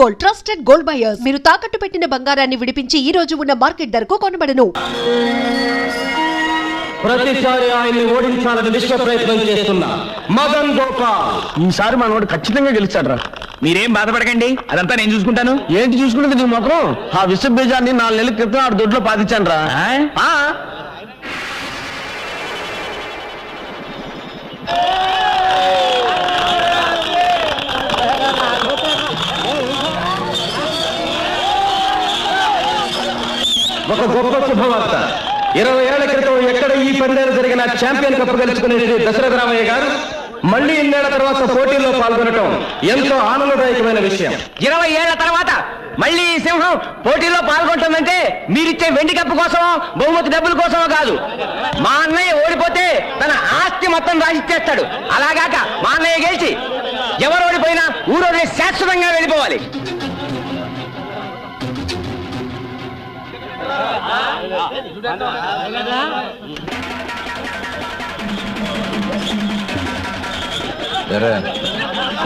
Gold, trusted gold buyers. మీరు తాకట్టు పెట్టిన బంగారాన్ని విడిపించి ఈ రోజు ఉన్న మార్కెట్ ధరకు కొనబడను. ప్రతిసారి ఆయన్ని ఓడించాలని విశ్వ ప్రయత్నం చేస్తున్నా మదన్ గోపాల్ ఈసారి మనవాడు ఖచ్చితంగా గెలిచాడు. మీరేం బాధపడకండి, అదంతా నేను చూసుకుంటాను. ఏంటి చూసుకుంటుంది నీ మొత్తం? ఆ విష బీజాన్ని 4 నెలల క్రితం ఆడు దొడ్లో పాతించాను రా. ఒక గొప్ప శుభవార్త. 20 ఏళ్ల క్రితం ఎక్కడ ఈ పందేలు జరిగిన ఛాంపియన్ కప్ గెలుచుకునే శ్రీ దశరథ రామయ్య గారు మళ్ళీ ఇన్నేళ్ల తర్వాత పోటీల్లో పాల్గొనడం ఎంతో ఆనందదాయకమైన విషయం. 20 ఏళ్ల తర్వాత మళ్ళీ ఈ సింహం పోటీలో పాల్గొంటుందంటే మీరిచ్చే వెండి కప్పు కోసమో బహుమతి డబ్బుల కోసమో కాదు. మా అన్నయ్య ఓడిపోతే తన ఆస్తి మొత్తం రాసిచ్చేస్తాడు. అలాగాక మా అన్నయ్య గెలిచి ఎవరు ఓడిపోయినా ఊరోజు శాశ్వతంగా వెళ్ళిపోవాలి.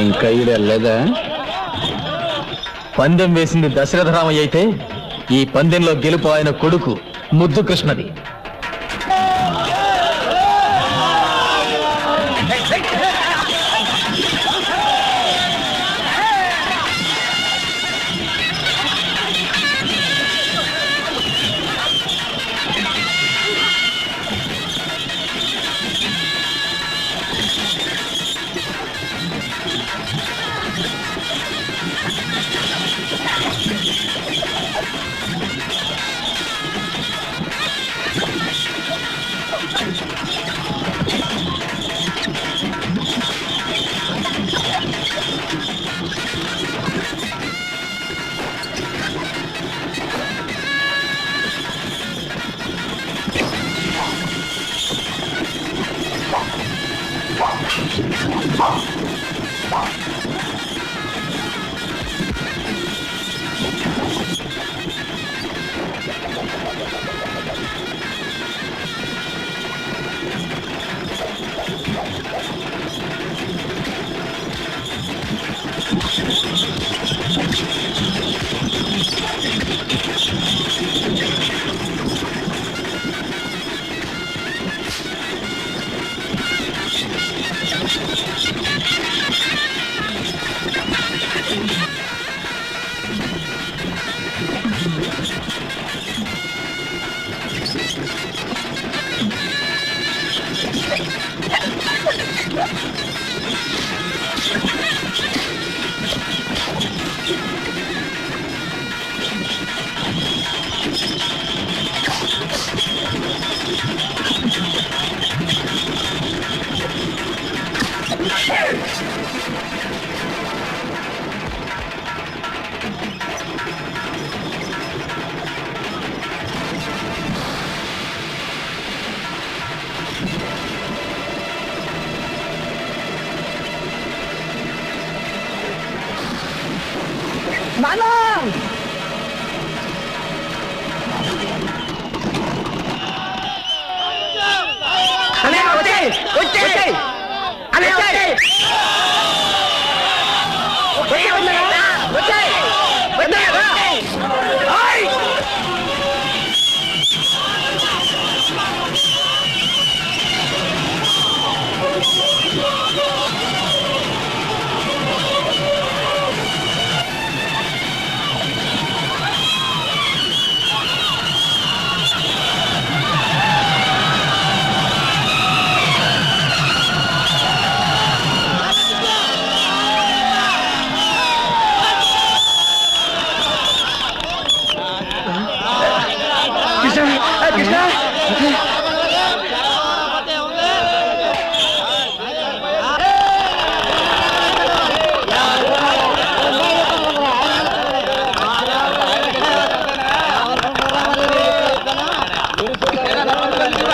ఇంకా లేదా? పందెం వేసింది దశరథ రామయ్య అయితే ఈ పందెంలో గెలుపు ఆయన కొడుకు ముద్దు కృష్ణది.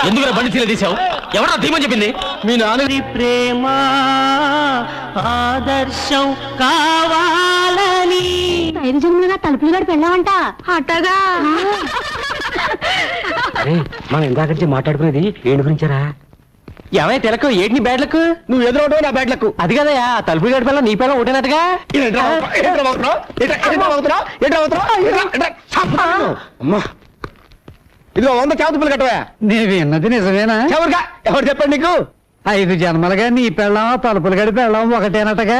ఎందుకు బండి తీల తీసావు? ఎవరా ధీమని చెప్పింది? మీ నాన్న ప్రేమ ఆదర్శం కావాలని 5 జన్మలుగా తలుపులు గడి పెళ్ళామంట. అట్టగా మనం ఇందాక మాట్లాడుకునేది ఏంటి గురించారా? ఏమై తిలక ఏంటి నీ బ్యాడ్లకు? నువ్వు ఎదురవటం నా బ్యాట్లకు. అది కదయా తలుపులు గడిపేలా నీ పిల్ల ఒకటేనట్టుగా. అమ్మా ఇదిగో 100 చేతులు కట్టవా. నేను విన్నది నిజమేనా? ఎవరుగా ఎవరు చెప్పండి నీకు? 5 జన్మలుగా నీ పెళ్ళం తలుపులు గడి పెళ్ళం ఒకటేనటగా.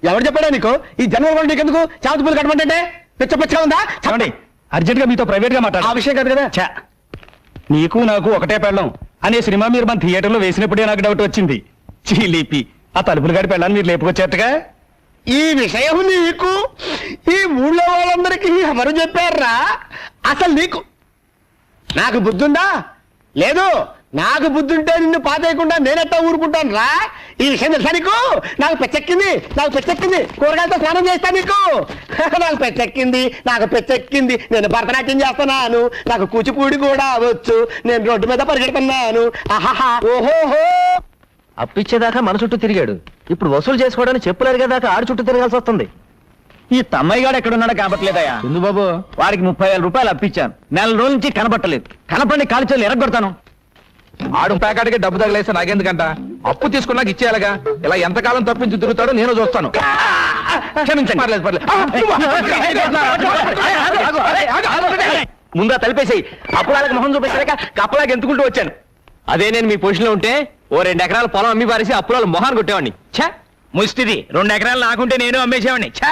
ఎవరు చెప్పాడా నీకు? ఈ జన్మ కూడా నీకెందుకు చేతులు కట్టమంటే పిచ్చ పిచ్చగా ఉందా? చెప్పండి, అర్జెంట్ గా మీతో ప్రైవేట్ గా ఆ మాట్లాడాలి. విషయం కాదు కదా. ఛ! నీకు నాకు ఒకటే పెళ్ళం అనే సినిమా మీరు మన థియేటర్లో వేసినప్పుడే నాకు డౌట్ వచ్చింది. చీలిపి ఆ తలుపులు గడి పెళ్ళాన్ని మీరు లేపుకొచ్చేట్టుగా. ఈ విషయం నీకు ఈ ఊళ్ళో వాళ్ళందరికీ ఎవరు చెప్పారా? అసలు నీకు నాకు బుద్ధుందా? లేదు. నాకు బుద్ధుంటే నిన్ను పాతేయకుండా నేనెట్టా ఊరుకుంటాను రా. ఈ విషయం తెలుసా నీకు? నాకు పెచ్చెక్కింది కూరగాయలతో స్నానం చేస్తా నీకు. నాకు పెచ్చెక్కింది నేను భరతనాట్యం చేస్తున్నాను, నాకు కూచిపూడి కూడా వచ్చు, నేను రోడ్డు మీద పరిగెడుతున్నాను. ఆహాహా ఓహోహో. అప్పిచ్చేదాకా మన చుట్టూ తిరిగాడు, ఇప్పుడు వసూలు చేసుకోవడానికి చెప్పులు అరిగేదాకా ఆడు చుట్టూ తిరగాల్సి వస్తుంది. ఈ తమ్మయ్య గారు ఎక్కడున్నాడో కనబట్టలేదయ్యా. ఎందు బాబు, వాడికి 30,000 రూపాయలు అప్పించాను, నెల రోజుల నుంచి కనబట్టలేదు. కనపడి కాలు చేతులు ఎరగొడతాను. ఆడు ప్యాకెట్కి డబ్బు తగిలేస్తే నాకెందుకంట? అప్పు తీసుకున్నాక ఇచ్చేయాలగా. ఇలా ఎంతకాలం తప్పించి తిరుగుతాడో నేను చూస్తాను. క్షమించండి. పర్లేదు. ముందా తలిపేసాయి. అప్పుడాలకు మొహం చూపించలేక కప్పలాగా ఎంతుకుంటూ వచ్చాను. అదే నేను మీ పొజిషన్లో ఉంటే ఓ 2 ఎకరాల పొలం అమ్మి పారేసి అప్పులాలు మొహాన్ని కొట్టేవాడిని. ఛ! ముష్టిది 2 ఎకరాలు నాకుంటే నేను అమ్మేసేవాడిని. ఛ!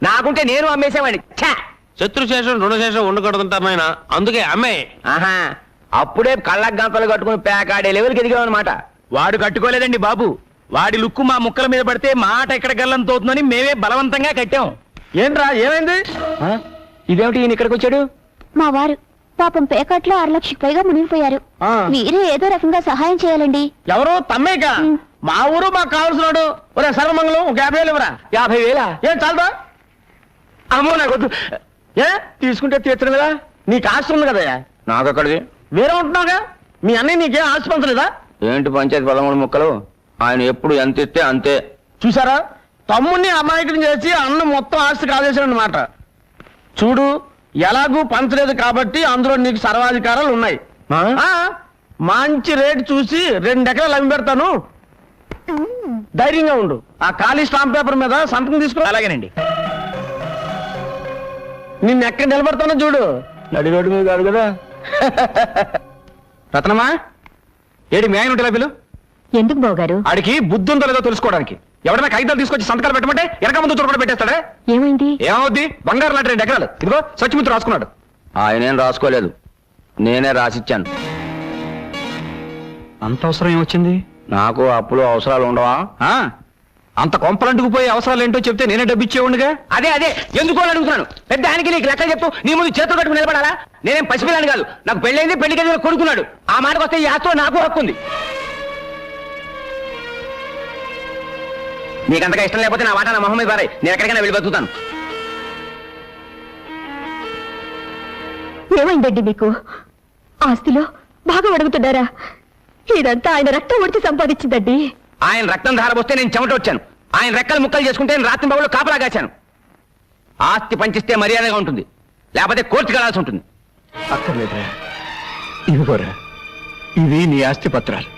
నాకుంటే నేను అమ్మేసేవాడిని. ఛ! శత్రుశేషం రుణశేషం ఉండకూడదంటారు నాయన, అందుకే అమ్మే. ఆహా, అప్పుడే కళ్ళకు గంపలు కట్టుకుని పేకాడే లెవెల్కి ఎదిగామన్నమాట. వాడు కట్టుకోలేదండి బాబు. వాడి లుక్కు మా ముక్కల మీద పడితే మాట ఎక్కడ గల్లం తోతుందని మేమే బలవంతంగా కట్టాం. ఏంట్రా ఏమైంది? ఇదేమిటి ఈయన ఇక్కడికి వచ్చాడు? మా వారు పాపం పేకాట్లో 6 లక్షలకు పైగా మునిగిపోయారు. ఆ. మీరే ఏదో రకంగా సహాయం చేయాలండి. ఎవరు? తమ్మేక? మా ఊరు మాకు కావాల్సినాడు. ఒరే సర్వమంగళం ఒక 50,000 ఇవ్వరా. 50,000? ఏం చాలదా? అమ్మో నాకు వద్దు. ఏ తీసుకుంటే తీర్చను కదా. నీకు ఆస్తి ఉంది కదయ్యా. నాకు అక్కడిది. వేరే ఉంటున్నావుగా. మీ అన్నయ్య నీకేం ఆస్తి పంచలేదా? ఏంటి పంచాయతీ 13 ముక్కలు? ఆయన ఎప్పుడు ఎంత ఇస్తే అంతే. చూసారా, తమ్ముడిని అమాయకుని చేసి అన్న మొత్తం ఆస్తి కాజేశాడు అన్నమాట. చూడు, ఎలాగూ పంచలేదు కాబట్టి అందులో నీకు సర్వాధికారాలు ఉన్నాయి. ఆ, మంచి రేటు చూసి 2 ఎకరాలు అమ్మి పెడతాను. ధైర్యంగా ఉండు. ఆ ఖాళీ స్టాంప్ పేపర్ మీద సంతకం తీసుకో. అలాగేనండి. నిన్ను ఎక్కడ నిలబడతానో చూడు. నడిరోడ్డు మీద కాదు కదా. రత్నమా, ఏడి మీ ఆయన ఉంటే పిలు. ఎందుకు బావగారు? ఆడికి బుద్ధి ఉందో లేదో తెలుసుకోవడానికి. ఎవరైనా కాగితాలు తీసుకొచ్చి సంతకాలు పెట్టమంటే ఎనక ముందు చోట కూడా పెట్టేస్తాడా? ఏమైంది? ఏమవుద్ది? బంగారు లాంటి 2 ఎకరాలు. ఇదిగో సత్యమిత్రుడు రాసుకున్నాడు. ఆయనేం రాసుకోలేదు, నేనే రాసిచ్చాను. అంత అవసరం ఏమొచ్చింది? నాకు అప్పులు అవసరాలు ఉండవా? అంత కొంపలంటుకుపోయే అవసరాలు ఏంటో చెప్తే నేనే డబ్బిచ్చేవాడిగా. అదే ఎందుకో అని అడుగుతున్నాను. పెద్ద ఆయనకి నీకు లెక్క చెప్తూ నీ ముందు చేతులు కట్టుకుని నిలబడాలా? నేనేం పసిపిల్లని కాదు. నాకు పెళ్ళైంది, పెళ్లికి ఎదురు కొడుకున్నాడు. ఆ మాటకు వస్తే ఈ ఆస్తిలో నాకు హక్కు ఉంది. నీకంతగా ఇష్టం లేకపోతే నా వాటా నా మొహం మీద పారాయి. నేను ఎక్కడికైనా వెళ్ళి బతుకుతాను. ఏమైందండి మీకు? ఆస్తిలో బాగా అడుగుతున్నారా? ఇదంతా ఆయన రక్తం ఒడిచి సంపాదించిందండి. ఆయన రక్తం ధారపోస్తే నేను చెమట వచ్చాను. ఆయన రెక్కలు ముక్కలు చేసుకుంటే నేను రాత్రి బాబులో కాపలా కాచాను. ఆస్తి పంచిస్తే మర్యాదగా ఉంటుంది, లేకపోతే కోర్టుకు వెళ్ళాల్సి ఉంటుంది. అక్కర్లేదురా, ఇదిగోరా, ఇవి నీ ఆస్తి పత్రాలు.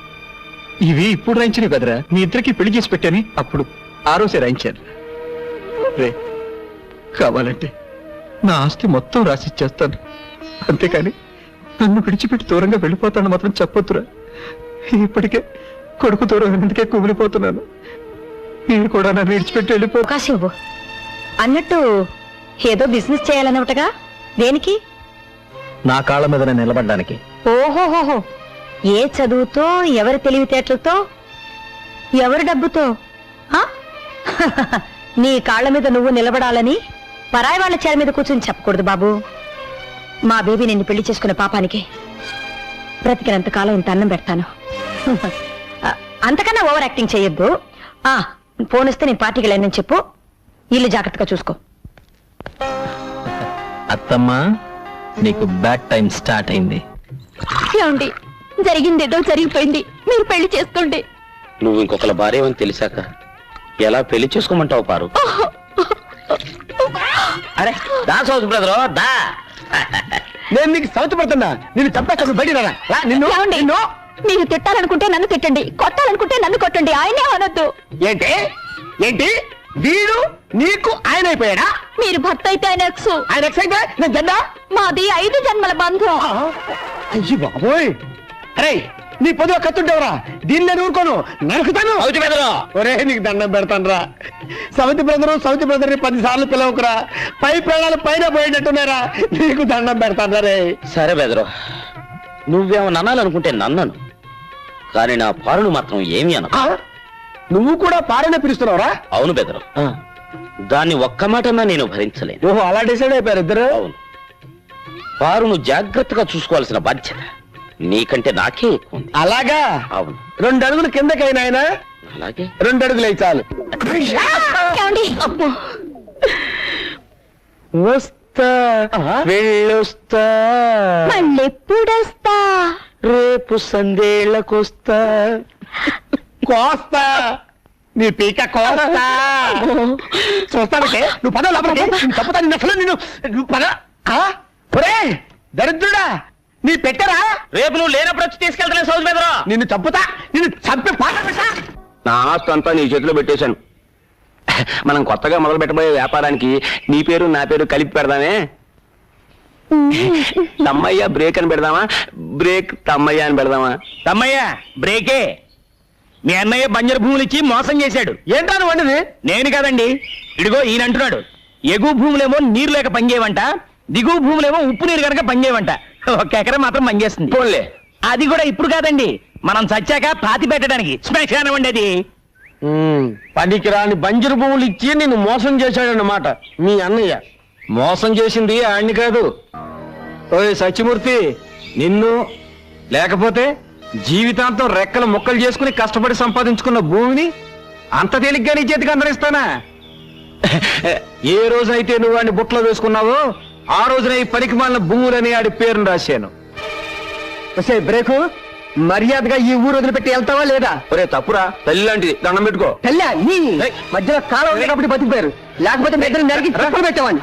ఇవి ఇప్పుడు రాయించినవి కదరా. మీ ఇద్దరికి పెళ్లి చేసి పెట్టాని అప్పుడు ఆ రోజే రాయించాను. రే, కావాలంటే నా ఆస్తి మొత్తం రాసిచ్చేస్తాను, అంతేకాని నన్ను విడిచిపెట్టి దూరంగా వెళ్ళిపోతాను మాత్రం చెప్పొద్దురా. ఇప్పటికే కొడుకు దూరం ఎందుకే కుమిలిపోతున్నాను. మీరు కూడా నన్ను విడిచిపెట్టి వెళ్ళిపో. అవకాశం ఇవ్వు. అన్నట్టు ఏదో బిజినెస్ చేయాలన్నట్టుగా. దేనికి? నా కాళ్ళ మీద నేను నిలబడ్డానికి. ఓహోహోహో, ఏ చదువుతో, ఎవరి తెలివితేటలతో, ఎవరి డబ్బుతో? ఆ? నీ కాళ్ళ మీద నువ్వు నిలబడాలని పరాయి వాళ్ళ చేర మీద కూర్చొని చెప్పకూడదు బాబు. మా బేబీ నిన్ను పెళ్లి చేసుకునే పాపానికి బ్రతికినంత కాలం ఇంత అన్నం పెడతాను. అంతకన్నా ఓవర్ యాక్టింగ్ చేయొద్దు. ఫోన్ ఇస్తే నేను పార్టీకి వెళ్ళానని చెప్పు. ఇల్లు జాగ్రత్తగా చూసుకో. అత్తమ్మా, నీకు బ్యాడ్ టైం స్టార్ట్ అయింది. ఏమండి, జరిగిందేదో జరిగిపోయింది. మీరు పెళ్లి చేసుకోండి. నువ్వు ఇంకొకళ్ళ భార్య అని తెలిసాక ఎలా పెళ్లి చేసుకోమంటావు పారు? అరే దా సౌత్ బ్రదర్ దా. నేను నీకు సౌత్ పడుతున్నా. నిన్ను చంపేస్తాను. బయట నిన్ను ఏమండి? నిన్ను మీరు తిట్టాలనుకుంటే నన్ను తిట్టండి, కొట్టాలనుకుంటే నన్ను కొట్టండి, ఆయనే అనొద్దు. ఏంటి ఏంటి వీడు నీకు ఆయన అయిపోయాడా? మీరు భర్త అయితే ఆయన ఎక్స్, ఆయన ఎక్స్ అయితే నేను జెండా? మాది 5 జన్మల బంధం. అయ్యి బాబోయ్, అరే నీ పొద్దు కత్తుంటావురా, దీన్ని నేను ఊరుకోను, నరుకుతాను. ఒరే నీకు దండం పెడతానురా, సౌతి బ్రదర్ని 10 సార్లు పిలవకురా, పై ప్రాణాలు పైన పోయేటట్టున్నారా, నీకు దండం పెడతాను రే. సరే బెదరు, నువ్వేమన్నా అనాలనుకుంటే నన్నను, కానీ నా పారును మాత్రం ఏమీ అన. నువ్వు కూడా పారనే పిలుస్తున్నావురా? అవును బెదరు, దాన్ని ఒక్క మాటన్నా నేను భరించలేను. ఓహో, అలా డిసైడ్ అయిపోయారు ఇద్దరు? అవును, పారును జాగ్రత్తగా చూసుకోవాల్సిన బాధ్యత నీకంటే నాకే ఎక్కువ ఉంది. అలాగా? అవును. 2 అడుగులు కిందకైనా ఆయన? అలాగే. 2 అడుగులు అయి చాలు. ఏమండి? వస్తా వెళ్ళొస్తా, మళ్ళెప్పుడొస్తా? రేపు సందేళ్లకొస్తా, కోస్తా నీ పీక కోస్తా. చూస్తానంటే నువ్వు పద లోపలికి, తప్పుతా నిన్ను, అసలు నువ్వు పద. ఒరే దరిద్రుడా, నీ పెట్టరా? రేపు నువ్వు లేనప్పుడు వచ్చి తీసుకెళ్తాను సౌజ్ బెదరు. నిన్ను చంపుతా, నిన్ను చంపి పాట పెట్టా. నా ఆస్తి అంతా నీ చేతిలో పెట్టేశాను. మనం కొత్తగా మొదలు పెట్టబోయే వ్యాపారానికి నీ పేరు నా పేరు కలిపి పెడదామే. తమ్మయ్య బ్రేక్ అని పెడదామా, బ్రేక్ తమ్మయ్య అని పెడదామా? తమ్మయ్య బ్రేకే. మీ అన్నయ్య బంజరు భూములు ఇచ్చి మోసం చేశాడు. ఏంటా నువ్వు వండిది? నేను కాదండి, ఇడిగో ఈయన అంటున్నాడు. ఎగువ భూములేమో నీరు లేక పనిచేయవంట, దిగువ భూములేమో ఉప్పు నీరు కనుక పనిచేయవంట. 1 ఎకరం మాత్రం పనిచేస్తుంది. పోన్లే, అది కూడా ఇప్పుడు కాదండి, మనం చచ్చాక పాతి పెట్టడానికి శ్మశానం ఉండేది. పనికి రాని బంజరు భూములు ఇచ్చి నిన్ను మోసం చేశాడన్నమాట మీ అన్నయ్య. మోసం చేసింది ఆయన్ని కాదు, ఓయ్ సత్యమూర్తి, నిన్ను. లేకపోతే జీవితాంతం రెక్కలు ముక్కలు చేసుకుని కష్టపడి సంపాదించుకున్న భూమిని అంత తేలిగ్గా నీ చేతికి అందరిస్తానా? ఏ రోజైతే నువ్వు వాడిని బుట్టలో వేసుకున్నావో ఆ రోజున ఈ పనికి మాలిన భూములని ఆడి పేరును రాశాను. బ్రేకు, మర్యాదగా ఈ ఊరు వదిలిపెట్టి వెళ్తావా లేదా? ఒరే తప్పురా, తల్లి లాంటిది, దండం పెట్టుకో. తెల్లా నీ మధ్యలో కాలం లేనప్పుడు బతికిపోయారు, లేకపోతే మీ ఇద్దరు నరికి చెప్పలు పెట్టేవాడిని.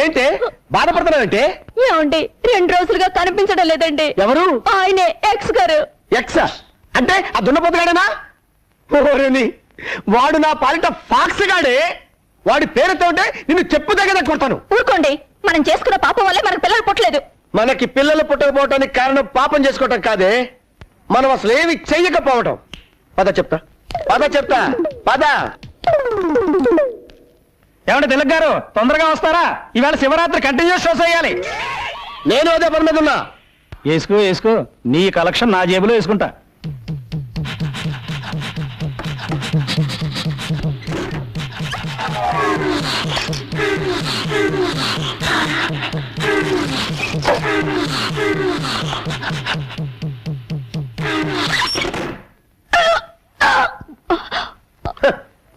ఏంటి బాధపడుతున్నావంటే? ఏమండి, 2 రోజులుగా కనిపించడం లేదండి. ఎవరు? ఆయనే ఎక్స్ గారు. ఎక్సా అంటే ఆ దున్నపోతుగాడేనా? ఓరేని, వాడు నా పాలిట ఫాక్స్ గాడే. వాడి పేరుతో ఉంటే నిన్ను చెప్పు దగ్గర కొడతాను. ఊరుకోండి, మనం చేసుకున్న పాపం వల్లే మనకు పిల్లలు పుట్టలేదు. మనకి పిల్లలు పుట్టకపోవటానికి కారణం పాపం చేసుకోవటం కాదే, మనం అసలు ఏమి చెయ్యకపోవటం. పద చెప్తా, పద. ఏమంటే తిలక్ గారు, తొందరగా వస్తారా? ఇవాళ శివరాత్రి కంటిన్యూస్ షో చేయాలి. నేను అదే పని మీద ఉన్నా. వేసుకో, నీ కలెక్షన్ నా జేబులో వేసుకుంటా.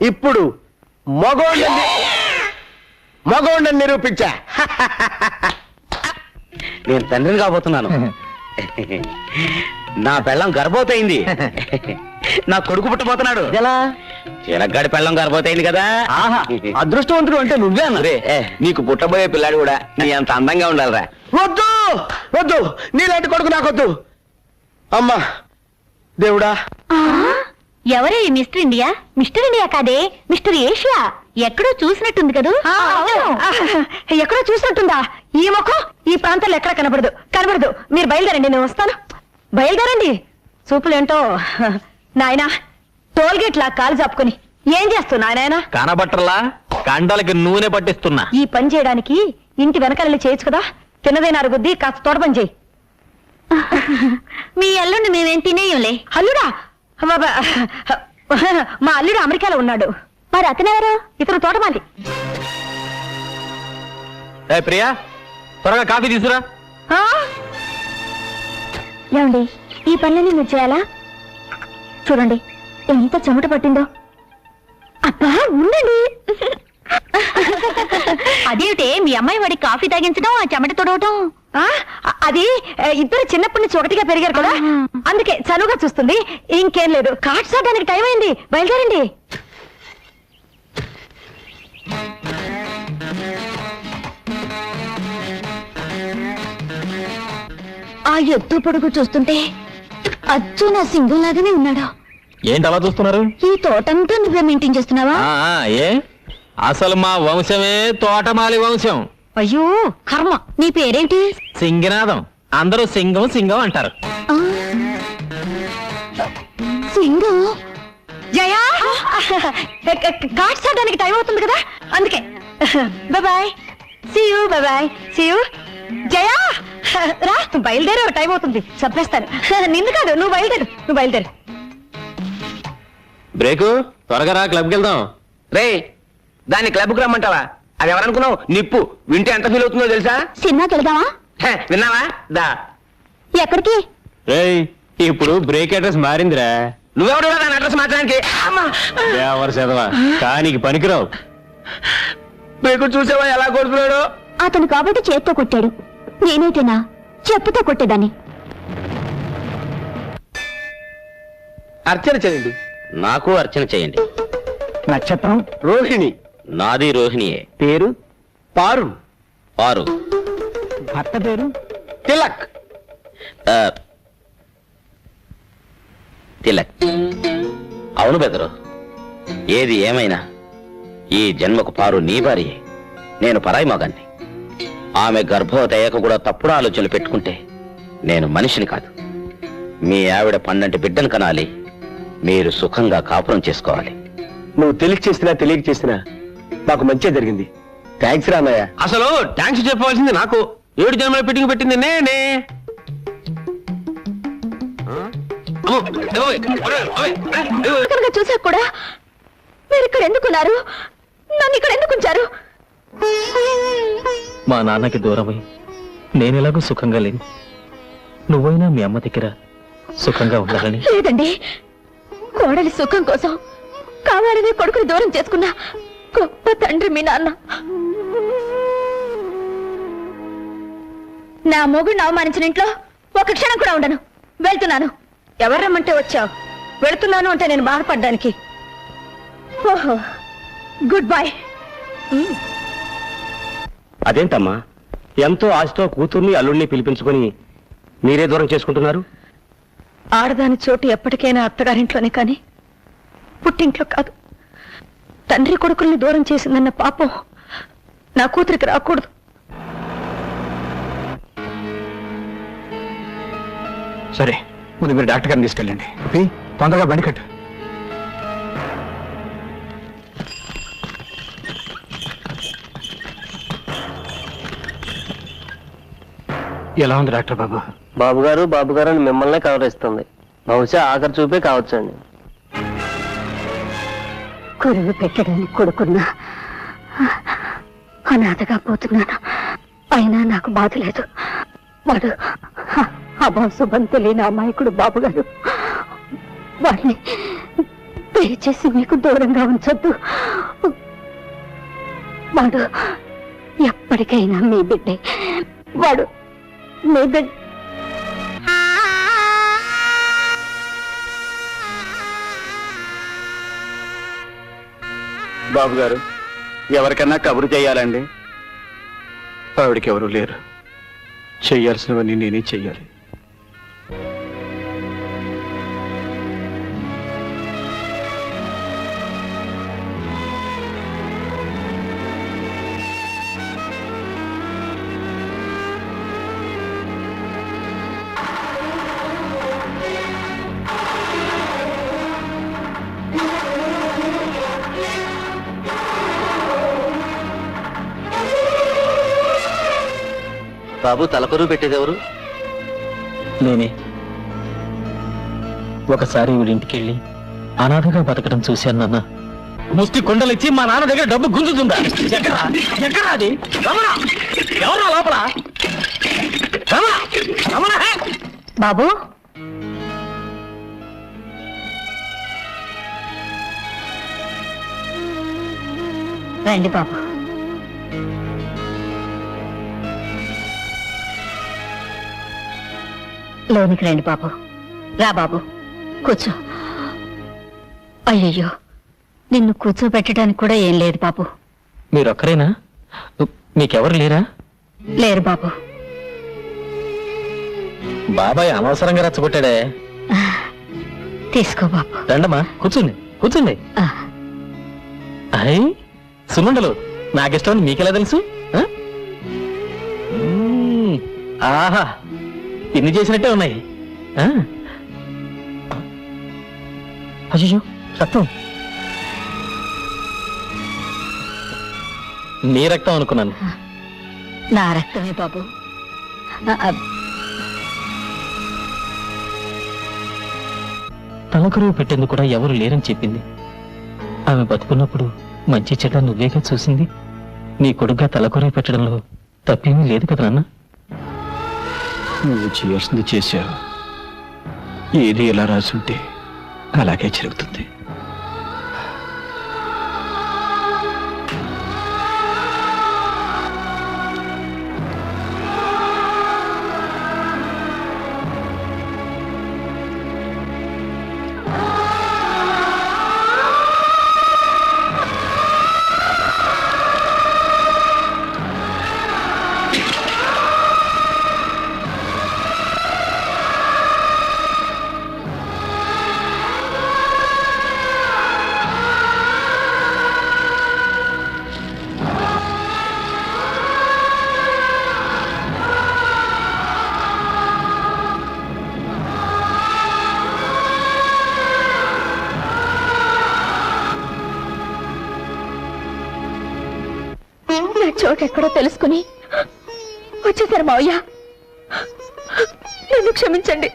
ఇప్పుడు మగోండని నిరూపించా. నేను తండ్రిని కాబోతున్నాను. నా పెళ్ళం గర్భవతయింది. నా కొడుకు పుట్టబోతున్నాడు. ఎలా? చిలగ్గాడి పెళ్ళం గర్భవతయింది కదా. ఆహా, అదృష్టవంతుడు అంటే నువ్వే అన్న. నీకు పుట్టబోయే పిల్లాడు కూడా నీ అంత అందంగా ఉండాలిరా. వద్దు, నీలాంటి కొడుకు నాకొద్దు. అమ్మా దేవుడా. ఎవరే ఈ మిస్టర్ ఇండియా? మిస్టర్ ఇండియా కాదే, మిస్టర్ ఏషియా. ఎక్కడో చూసినట్టుంది కదూ? ఎక్కడో చూసినట్టుందా? ఈ ముఖం ఈ ప్రాంతంలో ఎక్కడ కనబడదు. మీరు బయలుదేరండి, నేను వస్తాను. బయలుదేరండి. చూపులేంటో నాయనా, టోల్గేట్ లా కాలు చాపుకొని ఏం చేస్తున్నా నాయనా? కనబట్టర్లా, కండలకి నూనె పట్టిస్తున్నా. ఈ పని చేయడానికి ఇంటి వెనకాల చేయొచ్చు కదా. తిన్నదైన అరుగుద్ది, కాస్త తోట పని చేయి. మీ అల్లుడిని మేమేం తినేయంలే. అల్లుడా? మా అల్లుడు అమెరికాలో ఉన్నాడు. మరి అతనెవరు? ఇతను తోటమాలి. ప్రియా, త్వరగా కాఫీ తీసురా. ఏమండి, ఈ పనులన్నీ మీరు చేయాలా? చూడండి ఎంత చెమట పట్టిందో. అబ్బా ఉండండి. అదేమిటే మీ అమ్మాయి వాడి కాఫీ తాగించడం, ఆ చెమట తొడవటం? అది ఇద్దరు చిన్నప్పటి నుంచి ఒకటిగా పెరిగారు కదా, అందుకే చనువుగా చూస్తుంది. ఇంకేం లేదు. కార్డ్స్ ఆడడానికి టైం అయింది, బయలుదేరండి. ఎత్తు పొడుగు చూస్తుంటే అచ్చు నా సింగం లాగానే ఉన్నాడు. ఏంటి అలా చూస్తున్నారు? ఈ తోటంతా నువ్వే మెయింటైన్ చేస్తున్నావా? ఏ అసలు మా వంశమే తోటమాలి వంశం. అయ్యో కర్మ. నీ పేరేంటి? సింగినాదం. అందరూ సింగం సింగం అంటారు. సింగం. జయా కార్డ్స్ ఆడడానికి టైం అవుతుంది కదా, అందుకే. Bye see you. Bye see you. Jaya రా, బయలుదేరు, టైం అవుతుంది. చంపేస్తాను. నిన్ను కాదు, నువ్వు బయలుదేరు. బ్రేకు త్వరగా రా, క్లబ్కి వెళ్దాం. రే దాన్ని క్లబ్కి రమ్మంటావా? అది ఎవరనుకున్నావు? నిప్పు. వింటే ఎంత ఫీల్ అవుతుందో తెలుసా? సినిమాకి వెళ్దామా? విన్నావా? దా. ఎక్కడికి? రేయ్ ఇప్పుడు బ్రేక్ అడ్రస్ మారిందిరా. నువ్వెవడు దాని అడ్రస్ మార్చడానికి? కానీ పనికిరావు. బ్రేకు చూసావా ఎలా కొడుతున్నాడు? అతను కాబట్టి చేత్తో కొట్టాడు, నేనైతేనా చెప్పుతో కొట్టేదాన్ని. అర్చన చేయండి. నాకు అర్చన చేయండి. నక్షత్రం రోహిణి. నాది రోహిణియే. పేరు పారు. వారు భర్త పేరు తిలక్. తిలక్. అవును బెదరు, ఏది ఏమైనా ఈ జన్మకు పారు నీ భార్యే. నేను పరాయి మగాన్ని. ఆమె గర్భవతి అయ్యాక కూడా తప్పుడు ఆలోచనలు పెట్టుకుంటే నేను మనిషిని కాదు. మీ ఆవిడ 12 బిడ్డను కనాలి, మీరు సుఖంగా కాపురం చేసుకోవాలి. నువ్వు తెలిసి చేసినా తెలియక చేసినా నాకు మంచి జరిగింది. థ్యాంక్స్ రా అన్నయ్య. అసలు థ్యాంక్స్ చెప్పవలసింది నాకు. 7 జన్మల ఫిట్టింగ్ పెట్టింది నేనే. చూసాక కూడా మీరు ఇక్కడ ఎందుకున్నారు? నన్ను ఇక్కడ ఎందుకు ఉంచారు? మా నాన్నకి దూరమై నేనెలాగూ సుఖంగా లేను. నువ్వైనా మీ అమ్మ దగ్గర సుఖంగా ఉండాలని. లేదండి, కోడలి సుఖం కోసం కావాలని కొడుకుని దూరం చేసుకున్న గొప్ప తండ్రి మీ నాన్న. నా మొగుడిని అవమానించిన ఇంట్లో ఒక క్షణం కూడా ఉండను. వెళ్తున్నాను. ఎవరు రమ్మంటే వచ్చావు? వెళుతున్నాను అంటే నేను బాధపడ్డానికి. ఓహో, గుడ్ బై. అదేంటమ్మా, ఎంతో ఆశతో కూతుర్ని అల్లుడిని పిలిపించుకొని మీరే దూరం చేసుకుంటున్నారు? ఆడదాని చోటు ఎప్పటికైనా అత్తగారింట్లోనే కానీ పుట్టింట్లో కాదు. తండ్రి కొడుకుల్ని దూరం చేసిందన్న పాపం నా కూతురికి రాకూడదు. సరే, ముందు మీరు డాక్టర్ గారిని తీసుకెళ్ళండి. తొందరగా బండి కట్టు. ఎలా ఉంది డాక్టర్ బాబు? బాబు గారు అని మిమ్మల్నే కవరిస్తుంది. బహుశా ఆఖరి చూపే కావచ్చండి. కురువు పెట్టడానికి కొడుకున్నా అనాథగా పోతున్నాను. అయినా నాకు బాధ లేదు. వాడు అభాశుభం తెలియని అమాయకుడు బాబుగారు. వాడిని దయచేసి మీకు దూరంగా ఉంచొద్దు. వాడు ఎప్పటికైనా మీ బిడ్డే. వాడు మీ బిడ్డ. బాబు గారు, ఎవరికన్నా కబురు చేయాలండి? ఆవిడకి ఎవరు లేరు. చెయ్యాల్సినవన్నీ నేనే చెయ్యాలి. బాబు, తలకొరు పెట్టేదెవరు? నేనే. ఒకసారి వీడింటికి వెళ్ళి అనాథగా బతకడం చూశాను నాన్న. ముష్టి కొండలిచ్చి మా నాన్న దగ్గర డబ్బు గుంజుతుందా? ఎక్కడ అది? రమణ, ఎవరా లోపల? రమణ, బాబు, రండి బాబు. లోనికి రండి బాబు. రా బాబు, కూర్చో. అయ్యయ్యో, నిన్ను కూర్చోబెట్టడానికి కూడా ఏం లేదు బాబు. మీరొక్కరేనా? మీకెవరు లేరా? లేరు బాబు. బాబాయ్ అనవసరంగా రెచ్చగొట్టాడే. తీసుకో బాబు. రండమ్మా, కూర్చోండి కూర్చోండి. అయ్ సున్నుండలు నాకిష్టం, మీకెలా తెలుసు? ఆ? ఆహా, తిని చేసినట్టే ఉన్నాయి. అయ్యో రక్తం, నీ రక్తం అనుకున్నాను. నా రక్తమే బాబు. తలకరువు పెట్టేందుకు కూడా ఎవరు లేరని చెప్పింది. ఆమె బతుకున్నప్పుడు మంచి చెడ్డ నువ్వేగా చూసింది. నీ కొడుగ్గా తలకరువు పెట్టడంలో తప్పేమీ లేదు కదా నాన్న. నువ్వు చేయాల్సింది చేశావు. ఏది ఎలా రాసుంటే అలాగే జరుగుతుంది. చోటు ఎక్కడో తెలుసుకుని వచ్చేసారు మావయ్య. నన్ను క్షమించండి.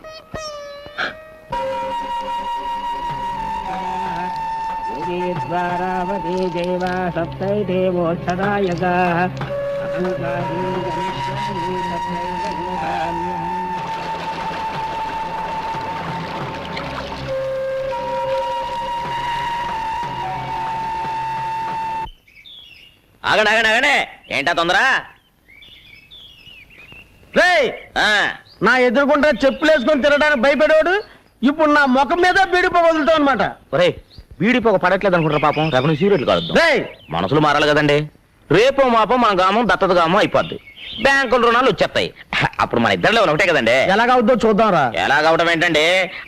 ఆగండి ఆగండి ఆగండి, ఏంటా తొందర? నా ఎదురుకుంటా చెప్పులేసుకొని తిరగడానికి భయపడేవాడు ఇప్పుడు నా ముఖం మీద బీడిపోయి వదులుతావు అనమాట. ఒరే, వీడిపోక పడట్లేదు అనుకుంటారు పాపం. రెవెన్యూ సీరియట్లు కాదు, మనసులు మారాలి కదండి. రేపో మాపం మన గ్రామం దత్తత గ్రామం అయిపోద్ది. బ్యాంకుల రుణాలు వచ్చేస్తాయి. అప్పుడు మన ఇద్దరిలో ఒకటే కదండి. ఎలాగవుద్దో చూద్దాంరా. ఎలాగవడం ఏంటండి,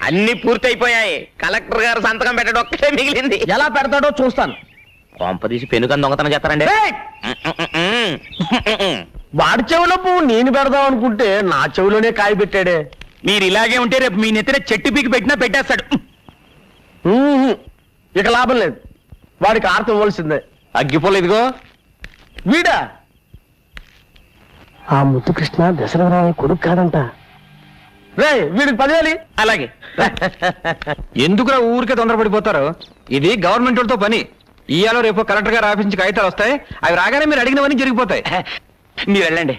అన్ని పూర్తి అయిపోయాయి. కలెక్టర్ గారు సంతకం పెట్టడం ఒక్కటే మిగిలింది. ఎలా పెడతాడో చూస్తాను. కొంపదీసి పెనుకని దొంగతనం చేస్తారండి. వాడి చెవిలో పువ్వు నేను పెడదాం అనుకుంటే నా చెవిలోనే కాయ పెట్టాడే. మీరు ఇలాగే ఉంటే రేపు మీ నెత్తిన చెట్టు పీకి పెట్టినా పెట్టేస్తాడు. ఇక లాభం లేదు, వాడికి ఆర్తం ఇవ్వాల్సిందే. అగ్గిపోలేదుగో వీడా ఆ ముద్దు కృష్ణ దశరథరావు కొడుకు కాదంట. రే వీడికి 10,000. అలాగే. ఎందుకురా ఊరికే తొందరపడిపోతారు? ఇది గవర్నమెంట్ వాళ్ళతో పని. ఇయాలో రేపు కలెక్టర్ గారు ఆఫీస్ నుంచి కాగితాలు వస్తాయి. అవి రాగానే మీరు అడిగినవన్నీ జరిగిపోతాయి. మీరు వెళ్ళండి.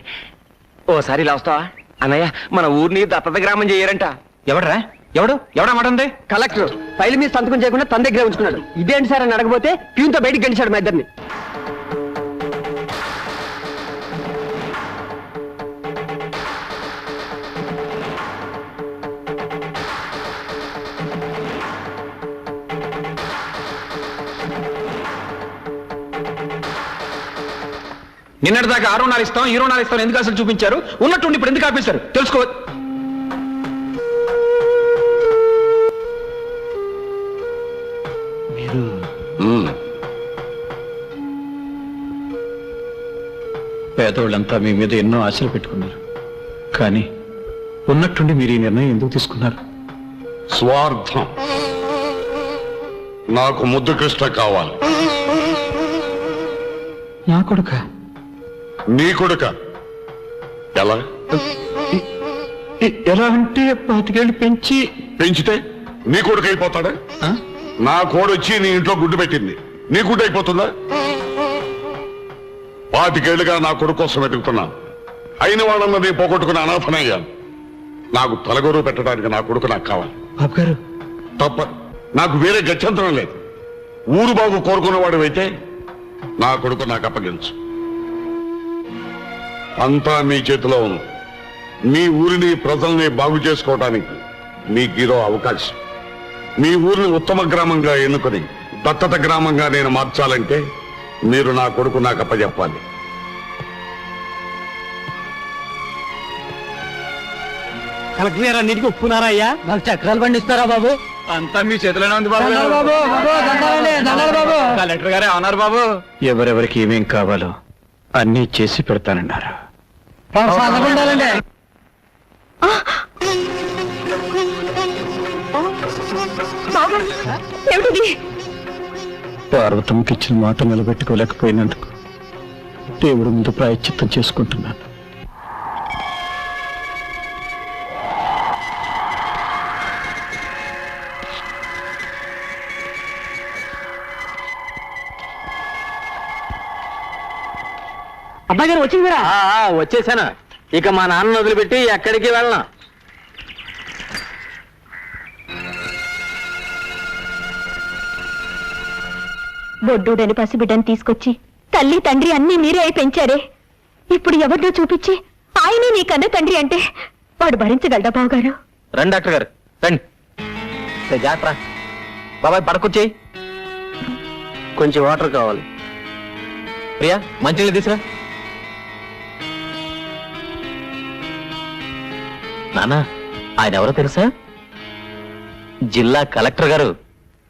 ఓసారి ఇలా వస్తావా? అన్నయ్య, మన ఊరిని దత్తత గ్రామం చేయరంట. ఎవడరా? ఎవడా మాట ఉంది? కలెక్టర్ ఫైల్ మీద సంతకం చేయకుండా తన దగ్గరే ఉంచుకున్నాడు. ఇదేంటి సార్ అని అడగపోతే ప్యూన్తో బయటికి గెలిచాడు మా ఇద్దరిని. నిన్నటి దాకా ఆ రుణాలు ఇస్తాం, ఈ రుణాలు ఇస్తాం ఎందుకు అసలు చూపించారు? ఉన్నట్టుండి ఇప్పుడు ఎందుకు ఆపేశారు తెలుసుకో. మీరు పేదోళ్ళంతా మీ మీద ఎన్నో ఆశలు పెట్టుకున్నారు. కానీ ఉన్నట్టుండి మీరు ఈ నిర్ణయం ఎందుకు తీసుకున్నారు? స్వార్థం. నాకు ముద్దు కృష్ణ కావాలి. నా కొడుక? నీ కొడుక? ఎలా? ఎలా అంటే 25 ఏళ్ళు పెంచితే నీ కొడుకు అయిపోతాడా? నా కోడొచ్చి నీ ఇంట్లో గుడ్డు పెట్టింది, నీ గుడ్డు అయిపోతుందా? 25 ఏళ్ళుగా నా కొడుకు కోసం వెతుకుతున్నాను. అయిన వాళ్ళని పోగొట్టుకుని అనాథనయ్యాను. నాకు తలగొరువు పెట్టడానికి నా కొడుకు నాకు కావాలి. బాబు గారు తప్ప నాకు వేరే గత్యంతరం లేదు. ఊరు బాగు కోరుకున్నవాడు అయితే నా కొడుకు నాకు అప్పగించు. అంతా మీ చేతిలో ఉంది. మీ ఊరిని ప్రజల్ని బాగు చేసుకోవడానికి మీకు ఇదో అవకాశం. మీ ఊరిని ఉత్తమ గ్రామంగా ఎన్నుకొని దత్తత గ్రామంగా నేను మార్చాలంటే మీరు నా కొడుకు నాకు అప్పచెప్పాలి. కలెక్టర్ గారు అన్నిటికీ ఒప్పుకున్నారా అయ్యా? నాకు చక్రాలు పండిస్తారా బాబు? అంతా మీ చేతిలోనే ఉంది బాబు. దండాలు బాబు, బాబు, దండాలండి, దండాలు బాబు. కలెక్టర్ గారే అన్నారు బాబు. ఎవరెవరికి ఏమేం కావాలో అన్నీ చేసి పెడతానన్నారు. బాబు, చల్లగా ఉండాలండి. ఏమిటిది? పార్వతమ్మకి ఇచ్చిన మాట నిలబెట్టుకోలేకపోయినందుకు దేవుడి ముందు ప్రాయశ్చిత్తం చేసుకుంటున్నాను. అబ్బాయి గారు వచ్చింది కూడా. వచ్చేసాను. ఇక మా నాన్న వదిలిపెట్టి ఎక్కడికి వెళ్ళను. బొడ్డూడని పసిబిడ్డని తీసుకొచ్చి తల్లి తండ్రి అన్నీ మీరే అయి పెంచారే. ఇప్పుడు ఎవరినో చూపించి ఆయనే నీ కన్న తండ్రి అంటే వాడు భరించగలడా బావగారు? రండి డాక్టర్ గారు రండి. జాగ్రత్త బాబాయ్, పడకొచ్చేయి. కొంచెం వాటర్ కావాలి. ప్రియా, మంచినీళ్ళు తీసురా. నానా, ఆయన ఎవరో తెలుసా? జిల్లా కలెక్టర్ గారు.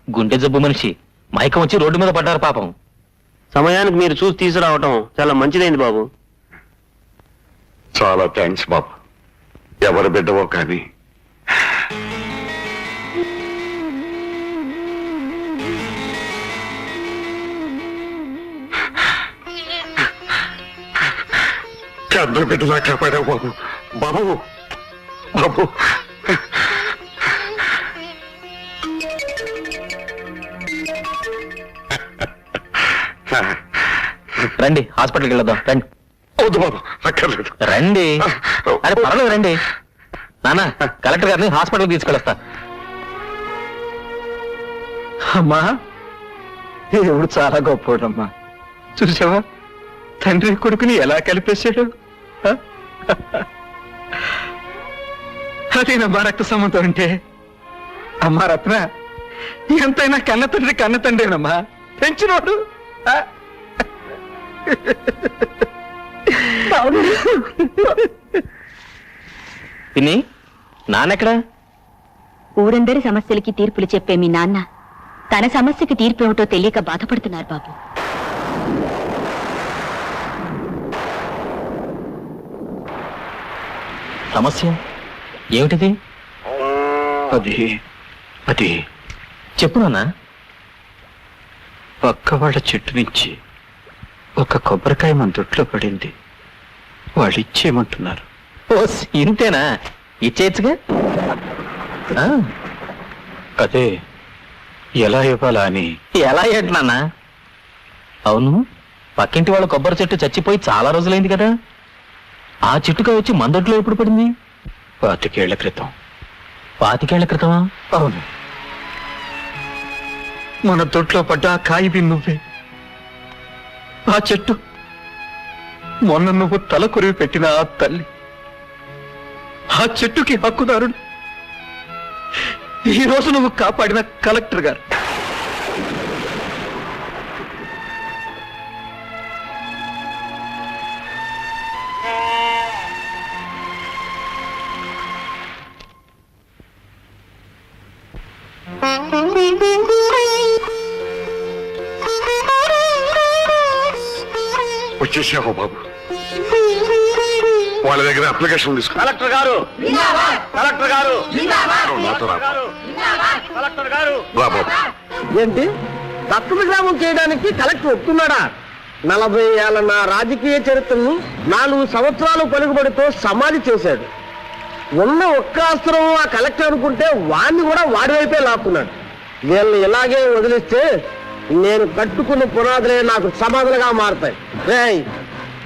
గుండె జబ్బు మనిషి. మైకం వచ్చి రోడ్డు మీద పడ్డారు పాపం. సమయానికి మీరు చూసి తీసుకురావటం చాలా మంచిదైంది బాబు. చాలా థ్యాంక్స్ బాబు. ఎవరి బిడ్డవో కానీ కన్న బిడ్డలా కాపాడావు బాబు. బాబు బాబు రండి, హాస్పిటల్కి వెళ్దాం. రండి. వద్దు బాబు, అక్కర్లేదు. రండి. అరే పర్వాలేదు, రండి. నానా, కలెక్టర్ గారిని హాస్పిటల్కి తీసుకెళ్ళొస్తా. అమ్మా, దేవుడు చాలా గొప్పోడమ్మా. చూసావా తండ్రి కొడుకుని ఎలా కలిపేశాడు? ఆ? అదేనమ్మా రక్త సంబంధం అంటే. అమ్మా రత్న, ఎంతైనా కన్న తండ్రేనమ్మా. పెంచినోడు. ఆ? పిన్ని, నాన్నెక్కడా? ఊరందరి సమస్యలకి తీర్పులు చెప్పే మీ నాన్న తన సమస్యకి తీర్పు ఏమిటో తెలియక బాధపడుతున్నారు బాబు. సమస్య ఏమిటిది? అది చెప్పు నాన్నా. పక్క వాళ్ళ చెట్టు నుంచి ఒక కొబ్బరికాయ మన దొడ్లో పడింది. వాళ్ళు ఇచ్చేయమంటున్నారు. ఓ, ఇంతేనా? ఇచ్చేయచ్చుగా. అదే ఎలా ఇవ్వాలా అని. ఎలా ఏంటి నాన్న? అవును, పక్కింటి వాళ్ళ కొబ్బరి చెట్టు చచ్చిపోయి చాలా రోజులైంది కదా. ఆ చెట్టుగా వచ్చి మందట్లో ఎప్పుడు పడింది? 25 ఏళ్ల క్రితం. 25 ఏళ్ల క్రితమా? అవును, మన దొడ్లో పడ్డ ఆ కాయ నువ్వే. ఆ చెట్టు మొన్న నువ్వు తల కొరివి పెట్టిన ఆ తల్లి. ఆ చెట్టుకి హక్కుదారుడు ఈ రోజు నువ్వు కాపాడిన కలెక్టర్ గారు. వచ్చేసావు బాబు. వాళ్ళ దగ్గర అప్లికేషన్ తీసుకో. కలెక్టర్ గారు, కలెక్టర్ గారు, నాతో రా. రా బాబు. ఏంటి దత్తత గ్రామం చేయడానికి కలెక్టర్ ఒప్పుకున్నాడా? 40 ఏళ్ల నా రాజకీయ చరిత్రను 4 సంవత్సరాలు పలుకుబడితో సమాధి చేశాడు. ఉన్న ఒక్క అస్త్రం ఆ కలెక్టర్ అనుకుంటే వాడిని కూడా వాడి వైపే లాక్కున్నాడు. వీళ్ళని ఇలాగే వదిలిస్తే నేను కట్టుకున్న పునాదులే నాకు సమాధులుగా మారతాయి. రేయ్,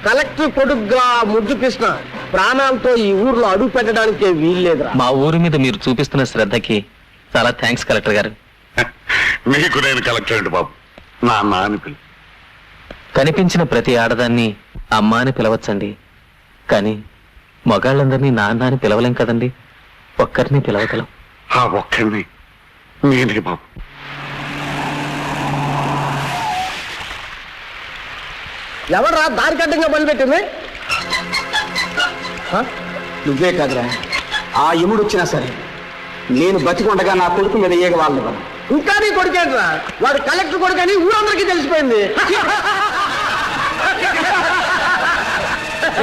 కలెక్టర్ కొడుకుగా ముద్దు కృష్ణ ప్రాణాలతో ఈ ఊర్లో అడుగు పెట్టడానికే వీల్లేదురా. మా ఊరి మీద మీరు చూపిస్తున్న శ్రద్ధకి చాలా థ్యాంక్స్ కలెక్టర్ గారు. నీకు నేను కలెక్టర్ ఏంటి బాబు? నాన్న అని పిలు. కనిపించిన ప్రతి ఆడదాన్ని అమ్మ అని పిలవచ్చండి, కానీ మగాళ్ళందరినీ నాన్న అని పిలవలేం కదండి. ఒక్కరిని పిలవగలం. ఆ ఒక్కడిని నేనే బాబు. ఎవరా దారి కట్టంగా మొదలుపెట్టింది? నువ్వే కదరా, ఆ యముడు వచ్చినా సరే నేను బతికుండగా నా కొడుకు మీద ఏగ వాళ్ళు ఇంకా నీ కొడుకేంట్రా వాడు కలెక్టర్ కొడుకు అని ఊరందరికీ తెలిసిపోయింది.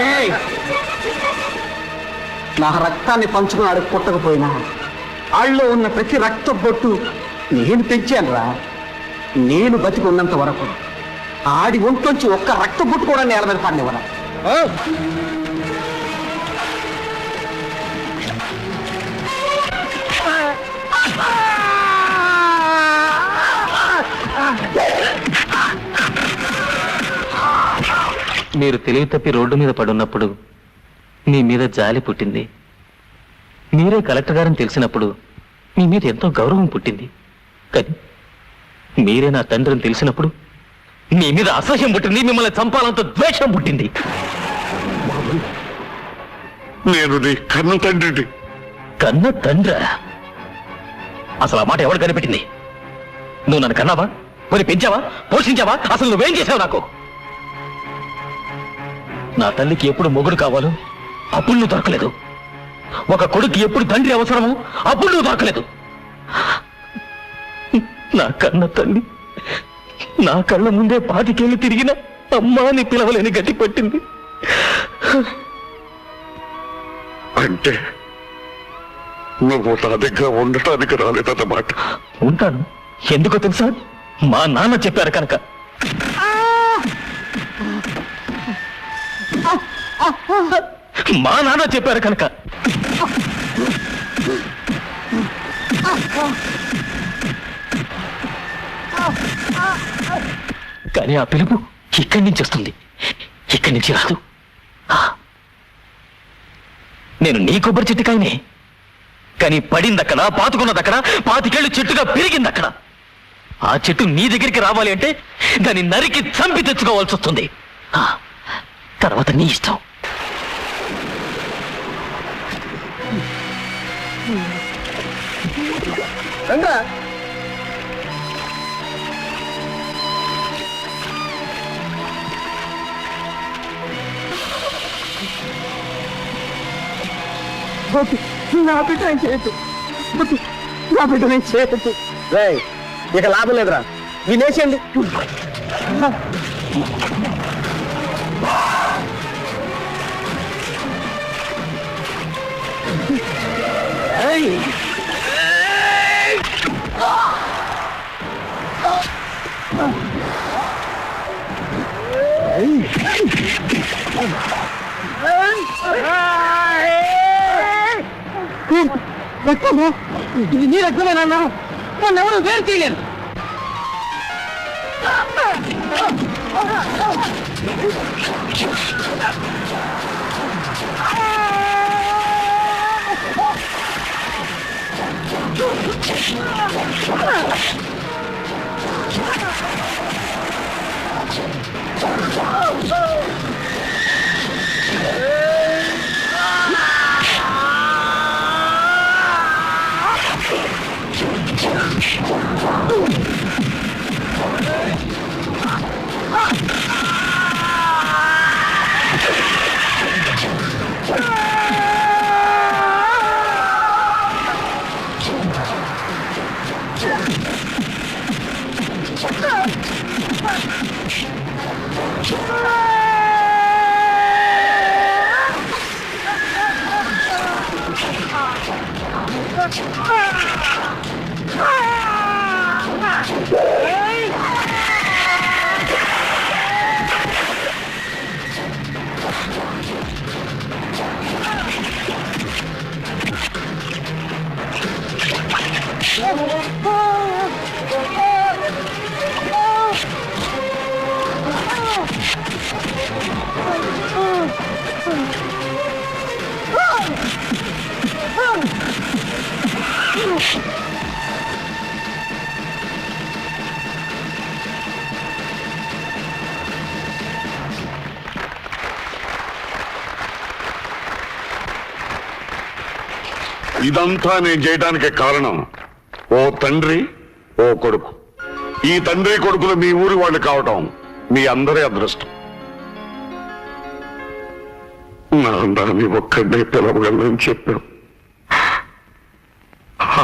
ఏయ్, నా రక్తాన్ని పంచుకున్నాడు పుట్టకపోయినా ఆళ్ళలో ఉన్న ప్రతి రక్త బొట్టు నేను పెంచానురా. నేను బతికి ఉన్నంత వరకు ఆడి ఒంట్లోంచి ఒక్క రక్త బొట్టు కూడా నేల మీద పడినవరా. మీరు తెలివి తప్పి రోడ్డు మీద పడున్నప్పుడు మీ మీద జాలి పుట్టింది. మీరే కలెక్టర్ గారని తెలిసినప్పుడు మీ మీద ఎంతో గౌరవం పుట్టింది. కానీ మీరే నా తండ్రిని తెలిసినప్పుడు మీ మీద అసహ్యం పుట్టింది, మిమ్మల్ని చంపాలంత ద్వేషం పుట్టింది. నేను నీ కన్న తండ్రిని. కన్న తండ్రా? అసలు ఆ మాట ఎవరు కనిపెట్టింది? నువ్వు నన్ను కన్నావా? మరి పెంచావా? పోషించావా? అసలు నువ్వేం చేసావు నాకు? నా తల్లికి ఎప్పుడు మొగుడు కావాలో అప్పుడు నువ్వు దొరకలేదు. ఒక కొడుకు ఎప్పుడు తండ్రి అవసరమో అప్పుడు నువ్వు దొరకలేదు. నా కన్న తల్లి నా కళ్ళ ముందే 25 ఏళ్ళు తిరిగిన అమ్మా అని పిలవలేని గట్టి పట్టింది. అంటే నువ్వు నా దగ్గర ఉండటానికి రాలేదన్నమాట. ఉంటాను. ఎందుకో తెలుసా? మా నాన్న చెప్పారు కనుక. మా నాన్న చెప్పారు కనుక. కానీ ఆ పిలుపు ఇక్కడి నుంచి వస్తుంది, ఇక్కడి నుంచి రాదు. నేను నీ కొబ్బరి చెట్టు కాయనే, కానీ పడిందక్కడ, పాతుకున్నదక్కడ, 25 ఏళ్ళు చెట్టుగా పెరిగిందక్కడ. ఆ చెట్టు నీ దగ్గరికి రావాలి అంటే దాన్ని నరికి చంపి తెచ్చుకోవాల్సి వస్తుంది. తర్వాత నీ ఇష్టం. నా బిడ్డ నేను చేయొచ్చు, నా బిడ్డ నేను చేయొచ్చు. ఇక లాభం లేదురా, వినేసేయండి. ఇది నీ రక్తమేనా? నన్ను ఎవరు వేరు చేయలేరు. ఇదంతా నేను చేయడానికి కారణం ఓ తండ్రి, ఓ కొడుకు. ఈ తండ్రి కొడుకులు మీ ఊరి వాళ్ళు కావటం మీ అందరి అదృష్టం. నా నాన్ని ఒక్కడే పిలవగలని చెప్పావు. ఆ